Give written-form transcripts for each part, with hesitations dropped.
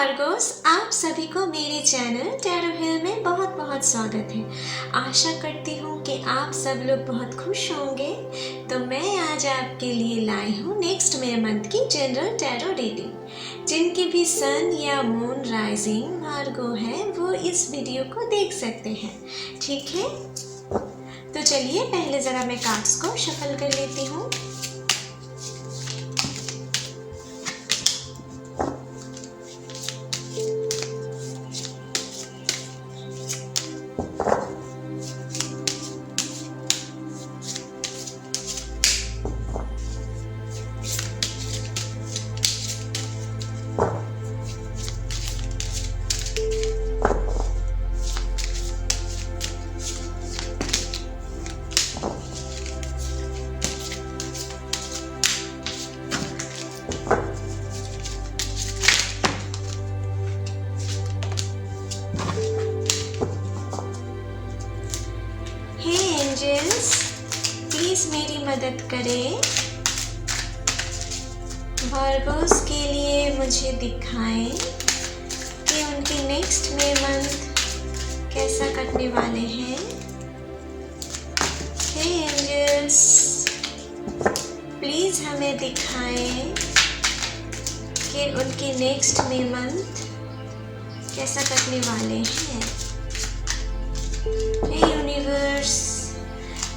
Virgo's, आप सभी को मेरे चैनल टैरो हिल में बहुत बहुत स्वागत है। आशा करती हूँ कि आप सब लोग बहुत खुश होंगे। तो मैं आज आपके लिए लाई हूँ नेक्स्ट मे मंथ की जनरल टैरो रीडिंग। जिनकी भी सन या मून राइजिंग वर्गो है वो इस वीडियो को देख सकते हैं, ठीक है। तो चलिए पहले ज़रा मैं कार्ड्स को शफल कर लेती हूँ। एंजल्स, प्लीज मेरी मदद करें। वर्गोस के लिए मुझे दिखाएं कि उनके नेक्स्ट मे मंथ कैसा कटने वाले हैं। हे एंजल्स, प्लीज हमें दिखाएं कि उनके नेक्स्ट मे मंथ कैसा कटने वाले हैं। हे यूनिवर्स,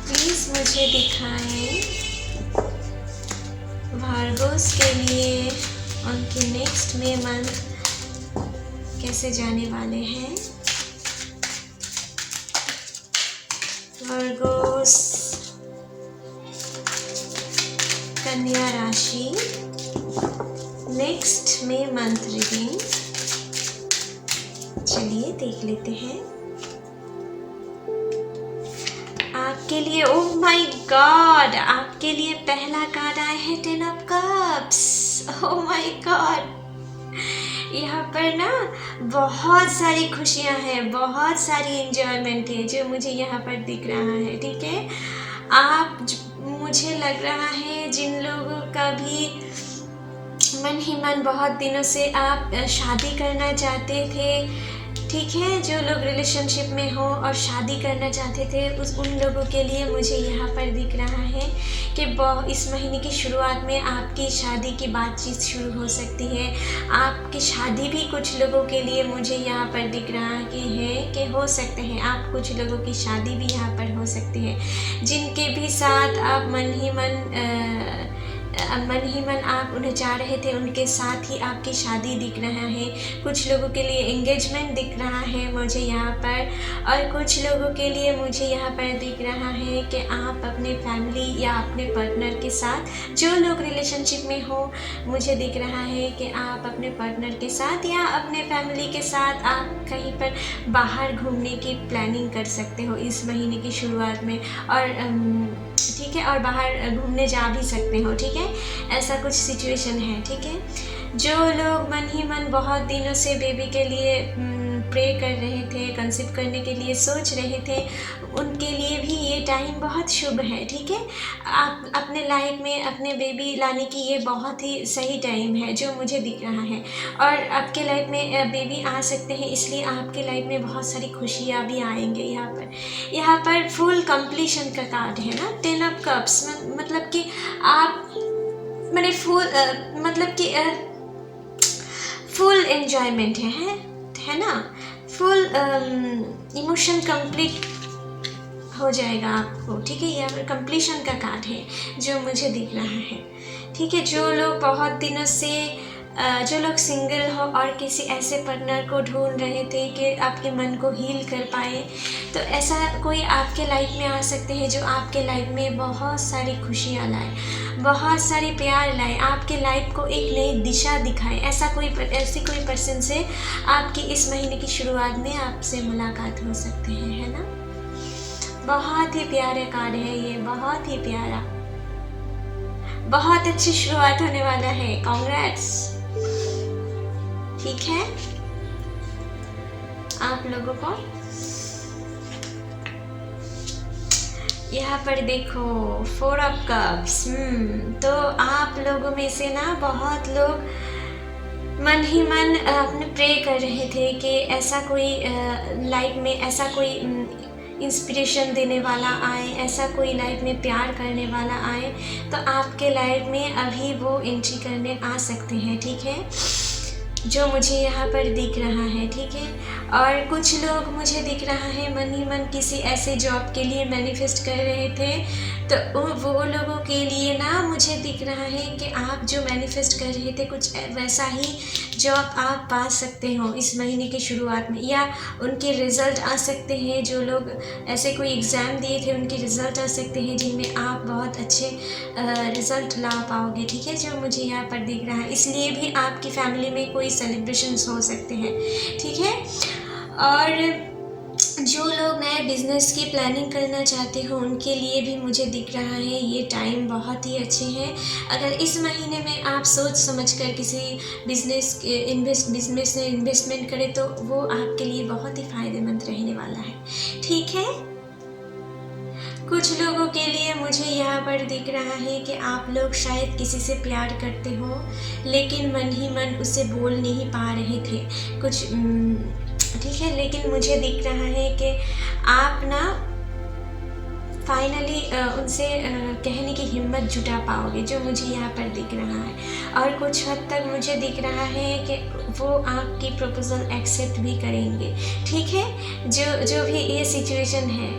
प्लीज मुझे दिखाएं वर्गोस के लिए उनके नेक्स्ट मे मंथ कैसे जाने वाले हैं। वर्गोस कन्या राशि नेक्स्ट मे मंथ रीडिंग, चलिए देख लेते हैं आपके लिए। ओह माय गॉड, आपके लिए पहला कार्ड आया है 10 of cups. Oh my God, यहाँ पर ना बहुत सारी खुशियाँ हैं, बहुत सारी एंजॉयमेंट है जो मुझे यहाँ पर दिख रहा है, ठीक है। मुझे लग रहा है जिन लोगों का भी मन ही मन बहुत दिनों से आप शादी करना चाहते थे, ठीक है, जो लोग रिलेशनशिप में हो और शादी करना चाहते थे उन लोगों के लिए मुझे यहाँ पर दिख रहा है कि इस महीने की शुरुआत में आपकी शादी की बातचीत शुरू हो सकती है। आपकी शादी भी कुछ लोगों के लिए मुझे यहाँ पर दिख रहा है कि हो सकते हैं, आप कुछ लोगों की शादी भी यहाँ पर हो सकती है। जिनके भी साथ आप मन ही मन आप उन्हें चाह रहे थे उनके साथ ही आपकी शादी दिख रहा है। कुछ लोगों के लिए एंगेजमेंट दिख रहा है मुझे यहाँ पर, और कुछ लोगों के लिए मुझे यहाँ पर दिख रहा है कि आप अपने फैमिली या अपने पार्टनर के साथ, जो लोग रिलेशनशिप में हो, मुझे दिख रहा है कि आप अपने पार्टनर के साथ या अपने फैमिली के साथ आप कहीं पर बाहर घूमने की प्लानिंग कर सकते हो इस महीने की शुरुआत में, और ठीक है, और बाहर घूमने जा भी सकते हो, ठीक है। ऐसा कुछ सिचुएशन है, ठीक है। जो लोग मन ही मन बहुत दिनों से बेबी के लिए प्रे कर रहे थे, कंसीव करने के लिए सोच रहे थे, उनके लिए भी ये टाइम बहुत शुभ है, ठीक है। आप अपने लाइफ में अपने बेबी लाने की ये बहुत ही सही टाइम है जो मुझे दिख रहा है, और आपके लाइफ में बेबी आ सकते हैं, इसलिए आपके लाइफ में बहुत सारी खुशियाँ भी आएंगे। यहाँ पर फुल कंप्लीशन का कार्ड है ना, 10 ऑफ कप्स, मतलब कि आप मैंने फुल एंजॉयमेंट है ना, फुल इमोशन कंप्लीट हो जाएगा आपको, ठीक है। यहाँ पर कंप्लीशन का कार्ड है जो मुझे दिख रहा है, ठीक है। जो लोग बहुत दिनों से जो लोग सिंगल हो और किसी ऐसे पार्टनर को ढूंढ रहे थे कि आपके मन को हील कर पाए, तो ऐसा कोई आपके लाइफ में आ सकते हैं जो आपके लाइफ में बहुत सारी खुशियाँ लाए, बहुत सारी प्यार लाए, आपके लाइफ को एक नई दिशा दिखाए। ऐसी कोई पर्सन से आपकी इस महीने की शुरुआत में आपसे मुलाकात हो सकते हैं, है ना। बहुत ही प्यारे कार्ड है ये, बहुत ही प्यारा, बहुत अच्छी शुरुआत होने वाला है। कॉन्ग्रेट्स, ठीक है। आप लोगों को यहाँ पर देखो 4 ऑफ कप्स, तो आप लोगों में से ना बहुत लोग मन ही मन अपने प्रे कर रहे थे कि ऐसा कोई लाइफ में ऐसा कोई इंस्पिरेशन देने वाला आए, ऐसा कोई लाइफ में प्यार करने वाला आए, तो आपके लाइफ में अभी वो एंट्री करने आ सकते हैं, ठीक है, जो मुझे यहाँ पर दिख रहा है, ठीक है। और कुछ लोग मुझे दिख रहा है मन ही मन किसी ऐसे जॉब के लिए मैनिफेस्ट कर रहे थे, तो वो लोगों के लिए ना मुझे दिख रहा है कि आप जो मैनिफेस्ट कर रहे थे कुछ वैसा ही जॉब आप पा सकते हो इस महीने की शुरुआत में, या उनके रिज़ल्ट आ सकते हैं। जो लोग ऐसे कोई एग्ज़ाम दिए थे उनके रिज़ल्ट आ सकते हैं जिनमें आप बहुत अच्छे रिज़ल्ट ला पाओगे, ठीक है, जो मुझे यहाँ पर दिख रहा है। इसलिए भी आपकी फैमिली में कोई सेलिब्रेशंस हो सकते हैं, ठीक है। और जो लोग नए बिज़नेस की प्लानिंग करना चाहते हो उनके लिए भी मुझे दिख रहा है ये टाइम बहुत ही अच्छे हैं। अगर इस महीने में आप सोच समझकर किसी बिज़नेस में इन्वेस्टमेंट करें तो वो आपके लिए बहुत ही फ़ायदेमंद रहने वाला है, ठीक है। कुछ लोगों के लिए मुझे यहाँ पर दिख रहा है कि आप लोग शायद किसी से प्यार करते हो लेकिन मन ही मन उसे बोल नहीं पा रहे थे कुछ, ठीक है, लेकिन मुझे दिख रहा है कि आप ना फाइनली उनसे कहने की हिम्मत जुटा पाओगे, जो मुझे यहाँ पर दिख रहा है। और कुछ हद तक मुझे दिख रहा है कि वो आपकी प्रपोजल एक्सेप्ट भी करेंगे, ठीक है, जो भी ये सिचुएशन है।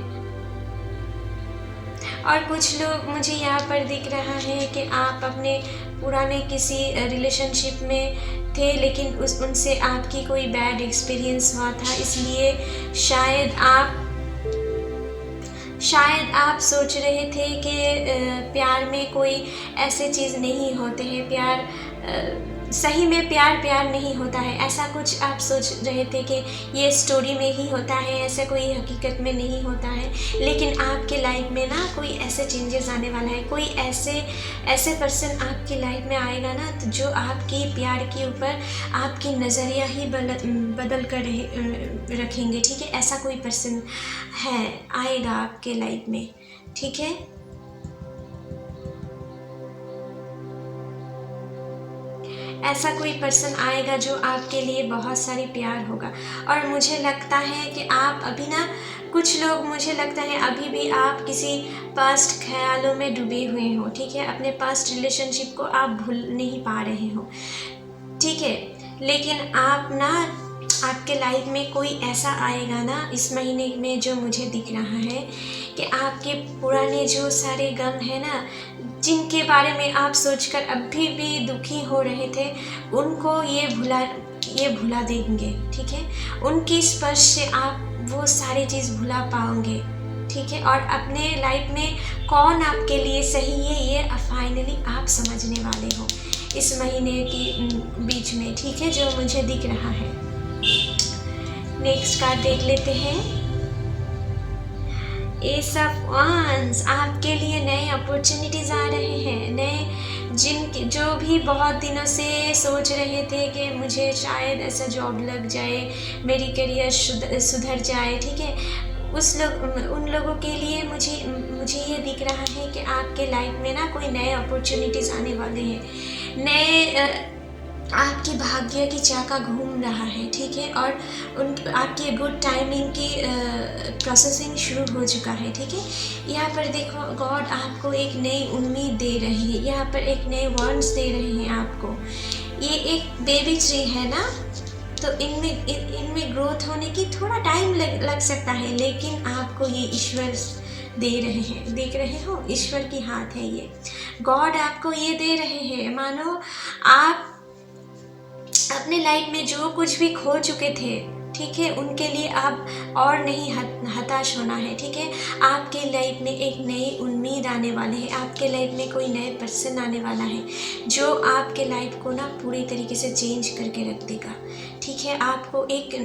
और कुछ लोग मुझे यहाँ पर दिख रहा है कि आप अपने पुराने किसी रिलेशनशिप में थे लेकिन उनसे आपकी कोई बैड एक्सपीरियंस हुआ था, इसलिए शायद आप सोच रहे थे कि प्यार में कोई ऐसे चीज़ नहीं होते हैं, प्यार सही में प्यार नहीं होता है, ऐसा कुछ आप सोच रहे थे कि ये स्टोरी में ही होता है, ऐसे कोई हकीकत में नहीं होता है। लेकिन आपके लाइफ में ना कोई ऐसे चेंजेस आने वाला है, कोई ऐसे पर्सन आपकी लाइफ में आएगा ना तो जो आपकी प्यार के ऊपर आपकी नज़रिया ही बदल कर रखेंगे, ठीक है। ऐसा कोई पर्सन है आएगा आपके लाइफ में, ठीक है। ऐसा कोई पर्सन आएगा जो आपके लिए बहुत सारी प्यार होगा। और मुझे लगता है कि आप अभी ना, कुछ लोग मुझे लगता है अभी भी आप किसी पास्ट ख्यालों में डूबे हुए हो, ठीक है, अपने पास्ट रिलेशनशिप को आप भूल नहीं पा रहे हो, ठीक है। लेकिन आप ना, आपके लाइफ में कोई ऐसा आएगा ना इस महीने में जो मुझे दिख रहा है कि आपके पुराने जो सारे गम है ना, जिनके बारे में आप सोचकर अभी भी दुखी हो रहे थे, उनको ये भुला देंगे, ठीक है। उनकी स्पर्श से आप वो सारी चीज़ भुला पाओगे, ठीक है। और अपने लाइफ में कौन आपके लिए सही है ये फाइनली आप समझने वाले हो इस महीने की बीच में, ठीक है, जो मुझे दिख रहा है। नेक्स्ट कार्ड देख लेते हैं। एस ऑफ वांड्स, आपके लिए नए अपॉर्चुनिटीज़ आ रहे हैं, नए जो भी बहुत दिनों से सोच रहे थे कि मुझे शायद ऐसा जॉब लग जाए, मेरी करियर सुधर जाए, ठीक है, उन लोगों के लिए मुझे ये दिख रहा है कि आपके लाइफ में ना कोई नए अपॉर्चुनिटीज़ आने वाले हैं, नए आपकी भाग्य की चाका घूम रहा है, ठीक है। और आपकी गुड टाइमिंग की प्रोसेसिंग शुरू हो चुका है, ठीक है। यहाँ पर देखो गॉड आपको एक नई उम्मीद दे रहे हैं, यहाँ पर एक नए वर्ड्स दे रहे हैं आपको। ये एक बेबी ट्री है ना, तो इनमें ग्रोथ होने की थोड़ा टाइम लग सकता है, लेकिन आपको ये ईश्वर दे रहे हैं, देख रहे हो, ईश्वर की हाथ है ये, गॉड आपको ये दे रहे हैं। मानो आप अपने लाइफ में जो कुछ भी खो चुके थे, ठीक है, उनके लिए आप और नहीं हताश होना है, ठीक है। आपके लाइफ में एक नई उम्मीद आने वाली है, आपके लाइफ में कोई नए पर्सन आने वाला है जो आपके लाइफ को ना पूरी तरीके से चेंज करके रख देगा, ठीक है। आपको एक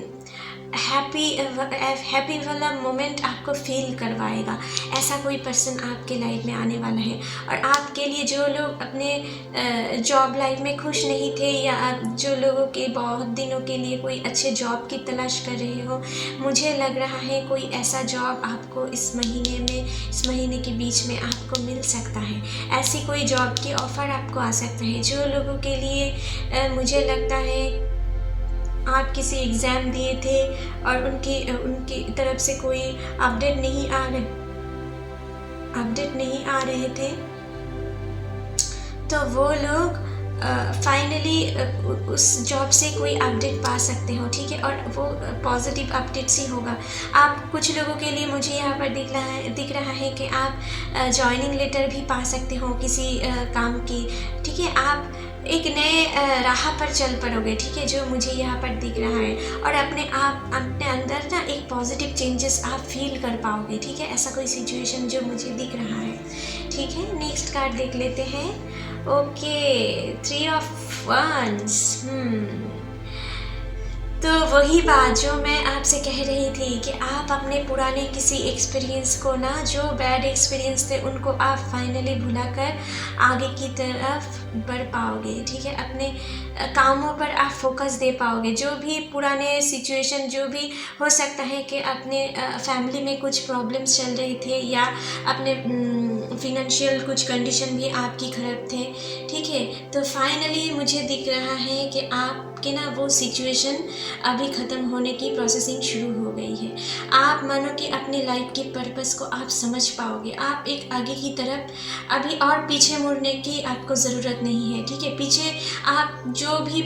हैप्पी वाला मोमेंट आपको फील करवाएगा। ऐसा कोई पर्सन आपके लाइफ में आने वाला है। और आपके लिए जो लोग अपने जॉब लाइफ में खुश नहीं थे, या जो लोगों के बहुत दिनों के लिए कोई अच्छे जॉब की तलाश कर रहे हो, मुझे लग रहा है कोई ऐसा जॉब आपको इस महीने के बीच में आपको मिल सकता है। ऐसी कोई जॉब की ऑफ़र आपको आ सकता है। जो लोगों के लिए मुझे लगता है आप किसी एग्ज़ाम दिए थे और उनकी तरफ से कोई अपडेट नहीं आ रहे थे, तो वो लोग फाइनली उस जॉब से कोई अपडेट पा सकते हो, ठीक है। और वो पॉजिटिव अपडेट्स ही होगा। आप कुछ लोगों के लिए मुझे यहाँ पर दिख रहा है कि आप जॉइनिंग लेटर भी पा सकते हो किसी काम की, ठीक है। आप एक नए राह पर चल पड़ोगे, ठीक है, जो मुझे यहाँ पर दिख रहा है। और अपने अंदर ना एक पॉजिटिव चेंजेस आप फील कर पाओगे, ठीक है। ऐसा कोई सिचुएशन जो मुझे दिख रहा है, ठीक है। नेक्स्ट कार्ड देख लेते हैं। Okay, 3 of wands. तो वही बात जो मैं आपसे कह रही थी कि आप अपने पुराने किसी एक्सपीरियंस को ना, जो बैड एक्सपीरियंस थे उनको आप फाइनली भुलाकर आगे की तरफ बढ़ पाओगे, ठीक है। अपने कामों पर आप फोकस दे पाओगे। जो भी पुराने सिचुएशन, जो भी हो सकता है कि अपने फैमिली में कुछ प्रॉब्लम्स चल रहे थे, या अपने फिनेंशियल कुछ कंडीशन भी आपकी ख़राब थे, ठीक है। तो फाइनली मुझे दिख रहा है कि आपके ना वो सिचुएशन अभी ख़त्म होने की प्रोसेसिंग शुरू हो गई है। आप मानो कि अपने लाइफ के पर्पस को आप समझ पाओगे। आप एक आगे की तरफ अभी और पीछे मुड़ने की आपको ज़रूरत नहीं है, ठीक है। पीछे आप जो भी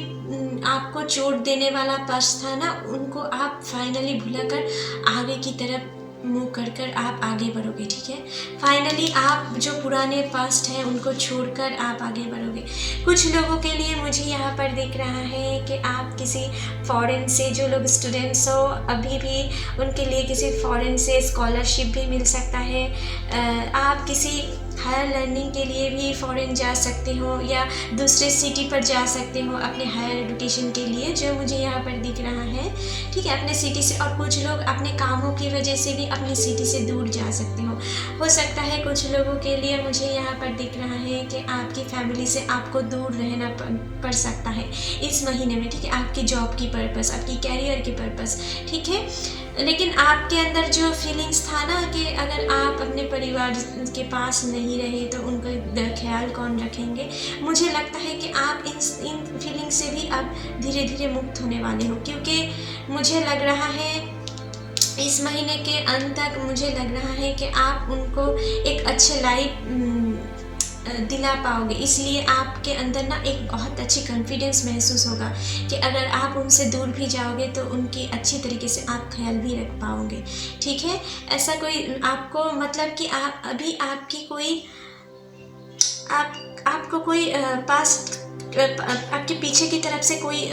आपको चोट देने वाला पक्ष था ना, उनको आप फाइनली भुलाकर आगे की तरफ मूव कर आप आगे बढ़ोगे, ठीक है। फाइनली आप जो पुराने पास्ट हैं उनको छोड़कर आप आगे बढ़ोगे। कुछ लोगों के लिए मुझे यहाँ पर दिख रहा है कि आप किसी फॉरेन से, जो लोग स्टूडेंट्स हो अभी भी, उनके लिए किसी फॉरेन से स्कॉलरशिप भी मिल सकता है। आप किसी हायर लर्निंग के लिए भी फ़ॉरेन जा सकते हो, या दूसरे सिटी पर जा सकते हो अपने हायर एजुकेशन के लिए, जो मुझे यहाँ पर दिख रहा है, ठीक है, अपने सिटी से। और कुछ लोग अपने कामों की वजह से भी अपनी सिटी से दूर जा सकते हो सकता है कुछ लोगों के लिए मुझे यहाँ पर दिख रहा है कि आपकी फैमिली से आपको दूर रहना पड़ सकता है इस महीने में, ठीक है। आपकी जॉब की पर्पस, आपकी कैरियर की पर्पस, ठीक है। लेकिन आपके अंदर जो फीलिंग्स था ना कि अगर आप अपने परिवार के पास नहीं रहे तो उनका ख्याल कौन रखेंगे, मुझे लगता है कि आप इन फीलिंग से भी अब धीरे धीरे मुक्त होने वाले हो। क्योंकि मुझे लग रहा है इस महीने के अंत तक मुझे लग रहा है कि आप उनको एक अच्छे लाइफ दिला पाओगे। इसलिए आपके अंदर ना एक बहुत अच्छी कॉन्फिडेंस महसूस होगा कि अगर आप उनसे दूर भी जाओगे तो उनकी अच्छी तरीके से आप ख्याल भी रख पाओगे, ठीक है। ऐसा कोई आपको मतलब कि आप अभी आपकी कोई आपको कोई पास्ट आपके पीछे की तरफ से कोई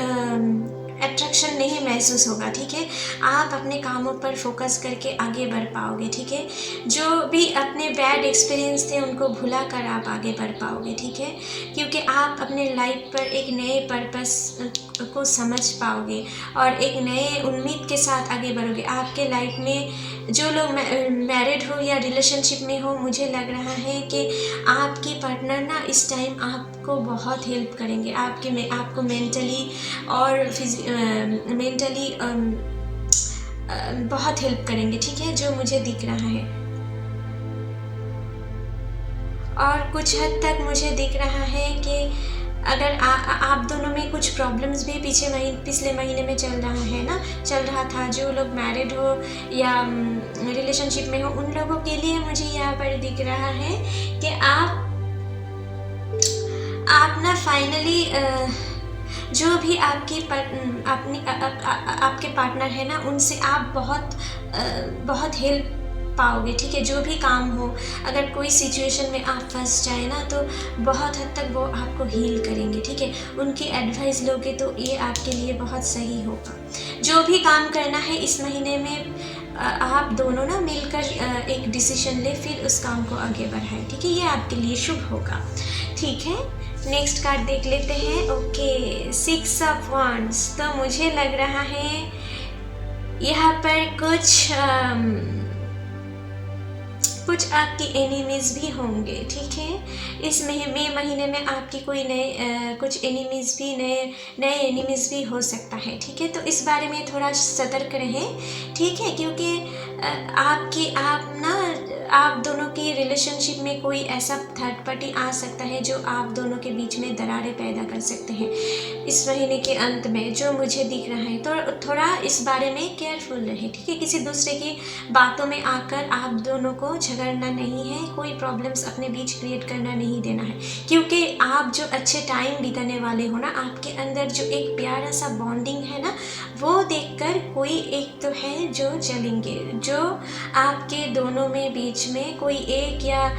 अट्रैक्शन नहीं महसूस होगा, ठीक है। आप अपने कामों पर फोकस करके आगे बढ़ पाओगे, ठीक है। जो भी अपने बैड एक्सपीरियंस थे उनको भुला कर आप आगे बढ़ पाओगे, ठीक है। क्योंकि आप अपने लाइफ पर एक नए पर्पस को समझ पाओगे और एक नए उम्मीद के साथ आगे बढ़ोगे। आपके लाइफ में जो लोग मैरिड हो या रिलेशनशिप में हो, मुझे लग रहा है कि आपकी पार्टनर ना इस टाइम आपको बहुत हेल्प करेंगे। आपको मेंटली और मेंटली बहुत हेल्प करेंगे, ठीक है, जो मुझे दिख रहा है। और कुछ हद तक मुझे दिख रहा है कि अगर आप दोनों में कुछ प्रॉब्लम्स भी पिछले महीने में चल रहा था, जो लोग मैरिड हो या रिलेशनशिप में हो, उन लोगों के लिए मुझे यहाँ पर दिख रहा है कि आप ना फाइनली जो भी आपके पार्टनर है ना, उनसे आप बहुत हेल्प पाओगे, ठीक है। जो भी काम हो, अगर कोई सिचुएशन में आप फंस जाए ना, तो बहुत हद तक वो आपको हील करेंगे, ठीक है। उनकी एडवाइस लोगे तो ये आपके लिए बहुत सही होगा। जो भी काम करना है इस महीने में आप दोनों ना मिलकर एक डिसीजन ले, फिर उस काम को आगे बढ़ाएं, ठीक है। ये आपके लिए शुभ होगा, ठीक है। नेक्स्ट कार्ड देख लेते हैं। Okay, 6 of wands. तो मुझे लग रहा है यहाँ पर कुछ आपकी एनिमीज़ भी होंगे, ठीक है। इस मई महीने में आपकी कोई कुछ एनिमीज़ भी नए एनिमीज़ भी हो सकता है, ठीक है। तो इस बारे में थोड़ा सतर्क रहें, ठीक है, क्योंकि आप दोनों की रिलेशनशिप में कोई ऐसा थर्ड पार्टी आ सकता है जो आप दोनों के बीच में दरारें पैदा कर सकते हैं इस महीने के अंत में, जो मुझे दिख रहा है। तो थोड़ा इस बारे में केयरफुल रहें, ठीक है। किसी दूसरे की बातों में आकर आप दोनों को झगड़ना नहीं है, कोई प्रॉब्लम्स अपने बीच क्रिएट करना नहीं देना है, क्योंकि आप जो अच्छे टाइम बिताने वाले हो ना, आपके अंदर जो एक प्यारा सा बॉन्डिंग है ना, वो देखकर कोई एक तो है जो चलेंगे, जो आपके दोनों में बीच में कोई एक या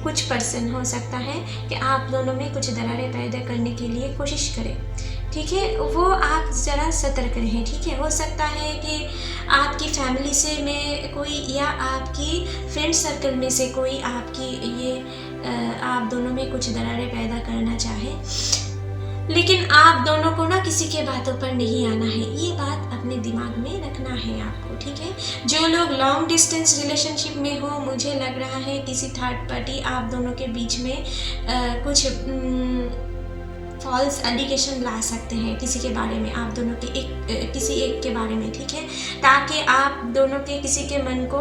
कुछ पर्सन हो सकता है कि आप दोनों में कुछ दरारें पैदा करने के लिए कोशिश करें, ठीक है। वो आप ज़रा सतर्क रहें, ठीक है। हो सकता है कि आपकी फैमिली से में कोई या आपकी फ्रेंड सर्कल में से कोई आप दोनों में कुछ दरारें पैदा करना चाहे, लेकिन आप दोनों को ना किसी के बातों पर नहीं आना है, ये बात अपने दिमाग में रखना है आपको, ठीक है। जो लोग लॉन्ग डिस्टेंस रिलेशनशिप में हो, मुझे लग रहा है किसी थर्ड पार्टी आप दोनों के बीच में कुछ फॉल्स एलिगेशन ला सकते हैं किसी के बारे में, आप दोनों के किसी एक के बारे में, ठीक है, ताकि आप दोनों के किसी के मन को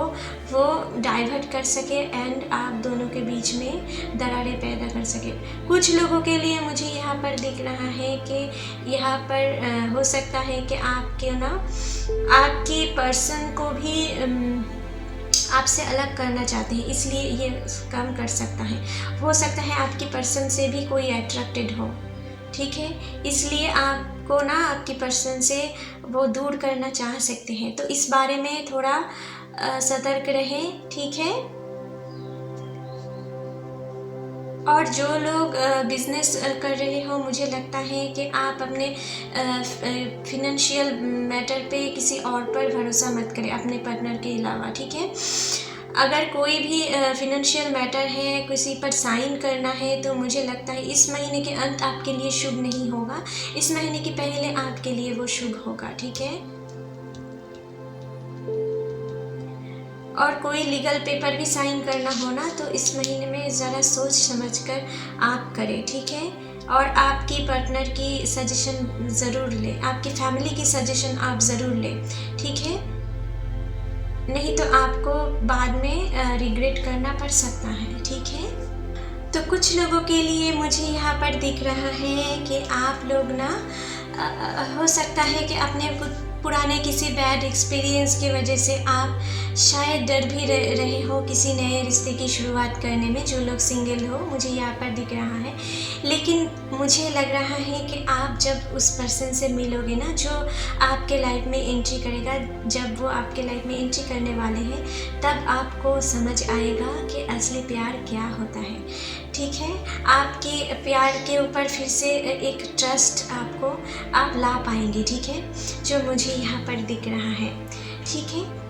वो डाइवर्ट कर सके एंड आप दोनों के बीच में दरारें पैदा कर सके। कुछ लोगों के लिए मुझे यहाँ पर दिख रहा है कि यहाँ पर हो सकता है कि आपकी पर्सन को भी आपसे अलग करना चाहते हैं, इसलिए ये काम कर सकता है। हो सकता है आपकी पर्सन से भी कोई अट्रैक्टेड हो, ठीक है, इसलिए आपको ना आपकी पर्सन से वो दूर करना चाह सकते हैं। तो इस बारे में थोड़ा सतर्क रहें, ठीक है। और जो लोग बिजनेस कर रहे हो, मुझे लगता है कि आप अपने फिनेंशियल मैटर पे किसी और पर भरोसा मत करें अपने पार्टनर के अलावा, ठीक है। अगर कोई भी फिनेंशियल मैटर है, किसी पर साइन करना है, तो मुझे लगता है इस महीने के अंत आपके लिए शुभ नहीं होगा, इस महीने के पहले आपके लिए वो शुभ होगा, ठीक है। और कोई लीगल पेपर भी साइन करना हो ना, तो इस महीने में ज़रा सोच समझकर आप करें, ठीक है। और आपकी पार्टनर की सजेशन ज़रूर लें, आपकी फैमिली की सजेशन आप ज़रूर लें, ठीक है, नहीं तो आपको बाद में रिग्रेट करना पड़ सकता है, ठीक है। तो कुछ लोगों के लिए मुझे यहाँ पर दिख रहा है कि आप लोग ना हो सकता है कि अपने पुराने किसी बैड एक्सपीरियंस की वजह से आप शायद डर भी रहे हो किसी नए रिश्ते की शुरुआत करने में। जो लोग सिंगल हो, मुझे यहाँ पर दिख रहा है, लेकिन मुझे लग रहा है कि आप जब उस पर्सन से मिलोगे ना, जो आपके लाइफ में एंट्री करेगा, जब वो आपके लाइफ में एंट्री करने वाले हैं, तब आपको समझ आएगा कि असली प्यार क्या होता है, ठीक है। आपके प्यार के ऊपर फिर से एक ट्रस्ट आप ला पाएंगे, ठीक है, जो मुझे यहाँ पर दिख रहा है, ठीक है।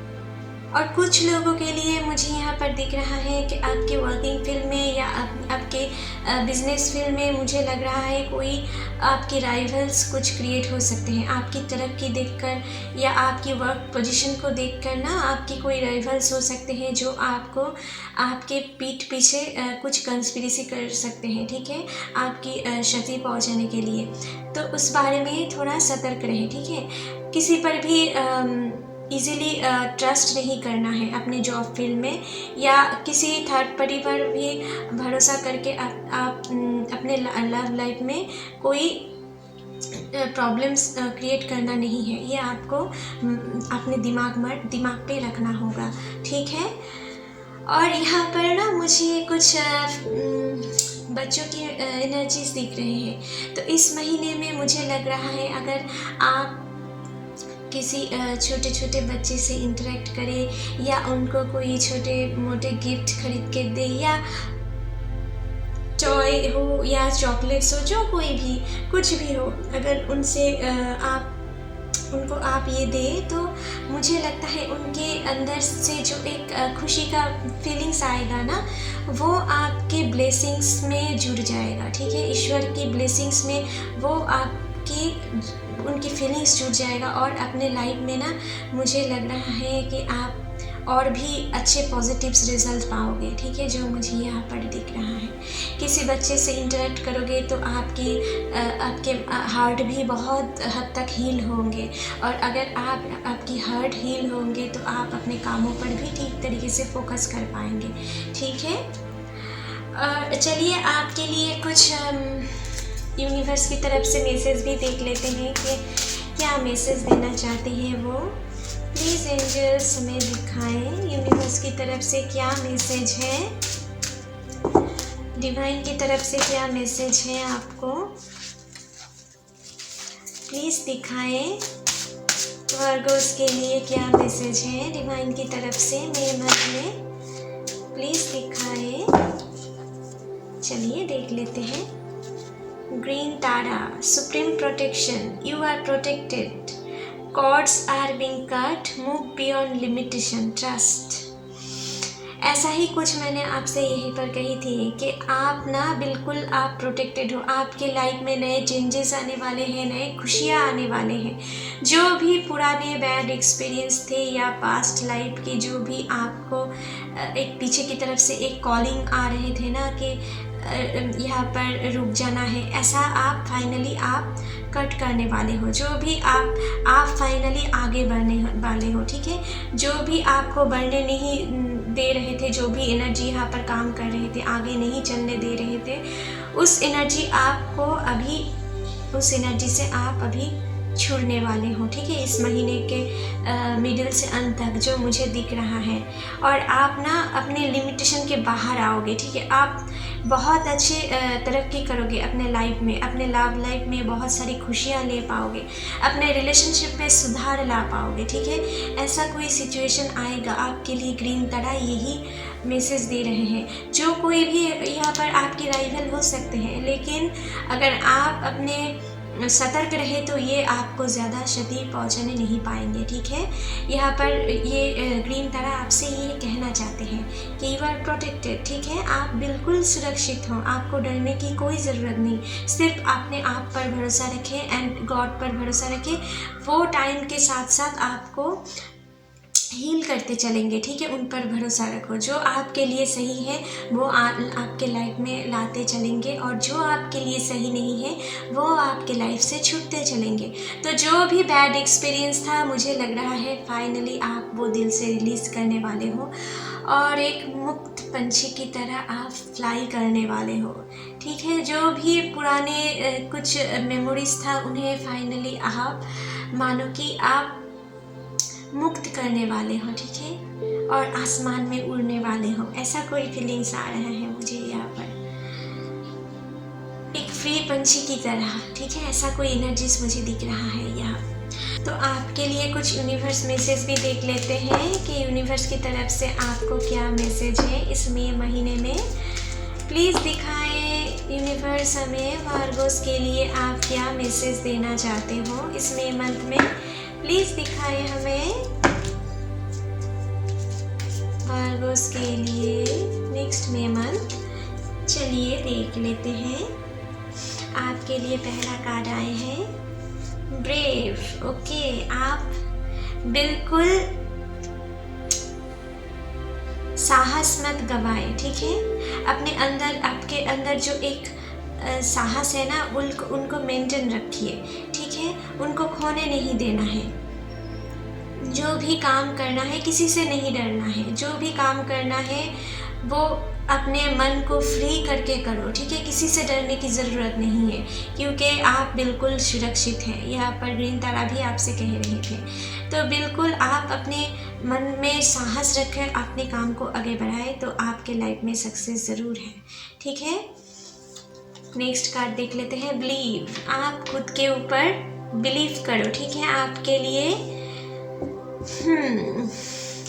और कुछ लोगों के लिए मुझे यहाँ पर दिख रहा है कि आपके वर्किंग फील्ड में या आपके बिजनेस फील्ड में मुझे लग रहा है कोई आपके राइवल्स कुछ क्रिएट हो सकते हैं आपकी तरक्की देखकर या आपकी वर्क पोजीशन को देखकर ना। आपकी कोई राइवल्स हो सकते हैं जो आपको आपके पीठ पीछे कुछ कंस्पिरेसी कर सकते हैं, ठीक है, आपकी क्षति पहुँचाने के लिए। तो उस बारे में थोड़ा सतर्क रहें, ठीक है। किसी पर भी इजीली ट्रस्ट नहीं करना है अपने जॉब फील्ड में, या किसी थर्ड पार्टी पर भी भरोसा करके आप अपने लव लाइफ में कोई प्रॉब्लम्स क्रिएट करना नहीं है। ये आपको अपने दिमाग पे रखना होगा, ठीक है। और यहाँ पर ना मुझे कुछ बच्चों की एनर्जीज दिख रही है। तो इस महीने में मुझे लग रहा है अगर आप किसी छोटे छोटे बच्चे से इंटरेक्ट करें या उनको कोई छोटे मोटे गिफ्ट खरीद के दे, या टॉय हो या चॉकलेट्स हो, जो कोई भी कुछ भी हो, अगर उनसे उनको आप ये दें, तो मुझे लगता है उनके अंदर से जो एक खुशी का फीलिंग्स आएगा ना, वो आपके ब्लेसिंग्स में जुड़ जाएगा, ठीक है। ईश्वर की ब्लेसिंग्स में वो आपकी उनकी फीलिंग्स जुड़ जाएगा और अपने लाइफ में ना मुझे लग रहा है कि आप और भी अच्छे पॉजिटिव्स रिजल्ट पाओगे, ठीक है, जो मुझे यहाँ पर दिख रहा है। किसी बच्चे से इंटरेक्ट करोगे तो आपके हार्ट भी बहुत हद तक हील होंगे, और अगर आपकी हार्ट हील होंगे तो आप अपने कामों पर भी ठीक तरीके से फोकस कर पाएंगे, ठीक है। और चलिए आपके लिए कुछ यूनिवर्स की तरफ से मैसेज भी देख लेते हैं कि क्या मैसेज देना चाहते हैं वो। प्लीज़ एंजल्स हमें दिखाएं यूनिवर्स की तरफ से क्या मैसेज है, डिवाइन की तरफ से क्या मैसेज है आपको, प्लीज़ दिखाएं। वर्गोस के लिए क्या मैसेज है डिवाइन की तरफ से मेरे मन में, प्लीज़ दिखाएं। चलिए देख लेते हैं। Green Tara, supreme protection, you are protected, cords are being cut, move beyond limitation, trust. ऐसा ही कुछ मैंने आपसे यहीं पर कही थी कि आप ना बिल्कुल आप प्रोटेक्टेड हो। आपके लाइफ में नए चेंजेस आने वाले हैं, नए खुशियाँ आने वाले हैं। जो भी पुराने बैड एक्सपीरियंस थे या पास्ट लाइफ के जो भी आपको एक पीछे की तरफ से एक कॉलिंग आ रहे थे ना कि यहाँ पर रुक जाना है, ऐसा आप फाइनली आप कट करने वाले हो। जो भी आप फाइनली आगे बढ़ने वाले हो, ठीक है। जो भी आपको बढ़ने नहीं दे रहे थे, जो भी एनर्जी यहाँ पर काम कर रहे थे, आगे नहीं चलने दे रहे थे, उस एनर्जी से आप अभी छुड़ने वाले हो, ठीक है। इस महीने के मिडिल से अंत तक जो मुझे दिख रहा है, और आप ना अपने लिमिटेशन के बाहर आओगे, ठीक है। आप बहुत अच्छे तरक्की करोगे अपने लाइफ में, अपने लव लाइफ में बहुत सारी खुशियाँ ले पाओगे, अपने रिलेशनशिप में सुधार ला पाओगे, ठीक है। ऐसा कोई सिचुएशन आएगा आपके लिए। ग्रीन तारा यही मैसेज दे रहे हैं। जो कोई भी यहाँ पर आपके राइवल हो सकते हैं, लेकिन अगर आप अपने सतर्क रहे तो ये आपको ज़्यादा क्षति पहुंचाने नहीं पाएंगे, ठीक है। यहाँ पर ये ग्रीन तारा आपसे ये कहना चाहते हैं कि यू आर प्रोटेक्टेड, ठीक है। आप बिल्कुल सुरक्षित हो, आपको डरने की कोई ज़रूरत नहीं। सिर्फ अपने आप पर भरोसा रखें एंड गॉड पर भरोसा रखें। वो टाइम के साथ साथ आपको हील करते चलेंगे, ठीक है। उन पर भरोसा रखो। जो आपके लिए सही है वो आपके लाइफ में लाते चलेंगे, और जो आपके लिए सही नहीं है वो आपके लाइफ से छूटते चलेंगे। तो जो भी बैड एक्सपीरियंस था, मुझे लग रहा है फाइनली आप वो दिल से रिलीज़ करने वाले हो, और एक मुक्त पंछी की तरह आप फ्लाई करने वाले हो, ठीक है। जो भी पुराने कुछ मेमोरीज था, उन्हें फाइनली आप मानो कि आप मुक्त करने वाले हो, ठीक है, और आसमान में उड़ने वाले हो। ऐसा कोई फीलिंग्स आ रहा है मुझे यहाँ पर, एक फ्री पंछी की तरह, ठीक है। ऐसा कोई एनर्जीज मुझे दिख रहा है यहाँ। तो आपके लिए कुछ यूनिवर्स मैसेज भी देख लेते हैं कि यूनिवर्स की तरफ से आपको क्या मैसेज है इस महीने में। प्लीज़ दिखाएं यूनिवर्स हमें वर्गोस के लिए आप क्या मैसेज देना चाहते हो इस मंथ में। प्लीज़ दिखाएं हमें वर्गोस के लिए नेक्स्ट मंथ। चलिए देख लेते हैं। आपके लिए पहला कार्ड आए हैं ब्रेव। ओके, आप बिल्कुल साहस मत गवाएं, ठीक है। अपने अंदर, आपके अंदर जो एक साहस है ना, उनको मेंटेन रखिए, ठीक है। उनको खोने नहीं देना है। जो भी काम करना है, किसी से नहीं डरना है। जो भी काम करना है वो अपने मन को फ्री करके करो, ठीक है। किसी से डरने की ज़रूरत नहीं है, क्योंकि आप बिल्कुल सुरक्षित हैं। यहाँ पर ग्रीन तारा भी आपसे कह रहे थे। तो बिल्कुल आप अपने मन में साहस रखें, अपने काम को आगे बढ़ाएं, तो आपके लाइफ में सक्सेस ज़रूर है, ठीक है। नेक्स्ट कार्ड देख लेते हैं बिलीव। आप खुद के ऊपर बिलीव करो, ठीक है। आपके लिए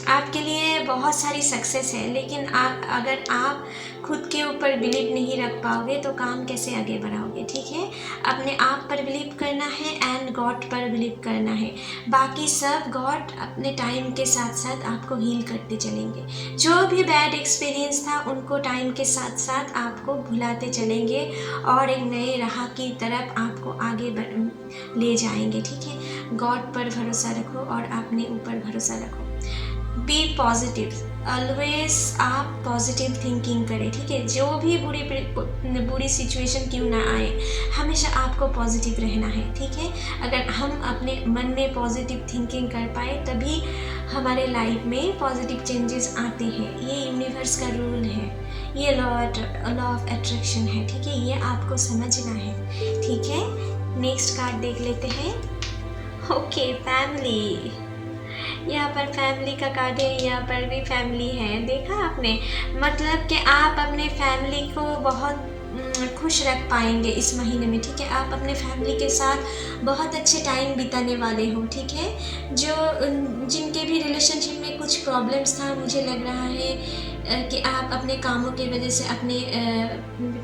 आपके लिए बहुत सारी सक्सेस है, लेकिन अगर आप खुद के ऊपर बिलीव नहीं रख पाओगे तो काम कैसे आगे बढ़ाओगे। ठीक है, अपने आप पर बिलीव करना है एंड गॉड पर बिलीव करना है। बाकी सब गॉड अपने टाइम के साथ साथ आपको हील करते चलेंगे। जो भी बैड एक्सपीरियंस था उनको टाइम के साथ साथ आपको भुलाते चलेंगे और एक नए राह की तरफ आपको आगे ले जाएंगे। ठीक है, गॉड पर भरोसा रखो और अपने ऊपर भरोसा रखो। बी पॉजिटिव, ऑलवेज आप पॉजिटिव थिंकिंग करें। ठीक है, जो भी बुरी सिचुएशन क्यों ना आए, हमेशा आपको पॉजिटिव रहना है। ठीक है, अगर हम अपने मन में पॉजिटिव थिंकिंग कर पाए तभी हमारे लाइफ में पॉजिटिव चेंजेस आते हैं। ये यूनिवर्स का रूल है, ये लॉ ऑफ अट्रैक्शन है। ठीक है, ये आपको समझना है। ठीक है, नेक्स्ट कार्ड देख लेते हैं। ओके, फैमिली, यहाँ पर फैमिली का कार्ड है, यहाँ पर भी फैमिली है। देखा आपने, मतलब कि आप अपने फैमिली को बहुत खुश रख पाएंगे इस महीने में। ठीक है, आप अपने फैमिली के साथ बहुत अच्छे टाइम बिताने वाले हो। ठीक है, जो जिनके भी रिलेशनशिप में कुछ प्रॉब्लम्स था, मुझे लग रहा है कि आप अपने कामों की वजह से अपने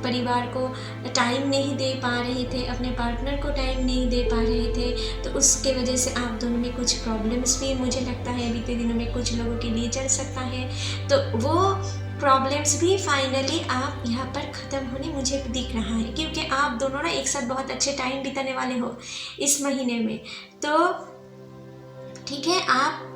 परिवार को टाइम नहीं दे पा रहे थे, अपने पार्टनर को टाइम नहीं दे पा रहे थे, तो उसके वजह से आप दोनों में कुछ प्रॉब्लम्स भी मुझे लगता है बीते दिनों में कुछ लोगों के लिए चल सकता है। तो वो प्रॉब्लम्स भी फाइनली आप यहाँ पर ख़त्म होने मुझे दिख रहा है, क्योंकि आप दोनों ना एक साथ बहुत अच्छे टाइम बिताने वाले हो इस महीने में। तो ठीक है, आप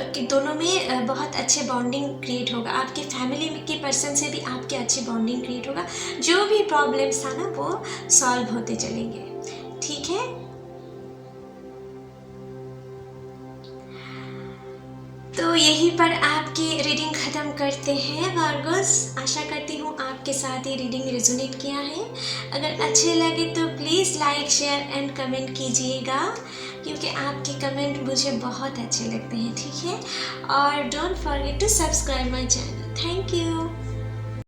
के दोनों में बहुत अच्छे बॉन्डिंग क्रिएट होगा। आपके फैमिली के पर्सन से भी आपके अच्छी बॉन्डिंग क्रिएट होगा। जो भी प्रॉब्लम्स था ना वो सॉल्व होते चलेंगे। ठीक है, तो यहीं पर आपकी रीडिंग ख़त्म करते हैं वर्गोस। आशा करती हूँ आपके साथ ये रीडिंग रेजोनेट किया है। अगर अच्छे लगे तो please like, share and comment कीजिएगा, क्योंकि आपके कमेंट मुझे बहुत अच्छे लगते हैं। ठीक है, और don't forget to subscribe my channel. Thank you.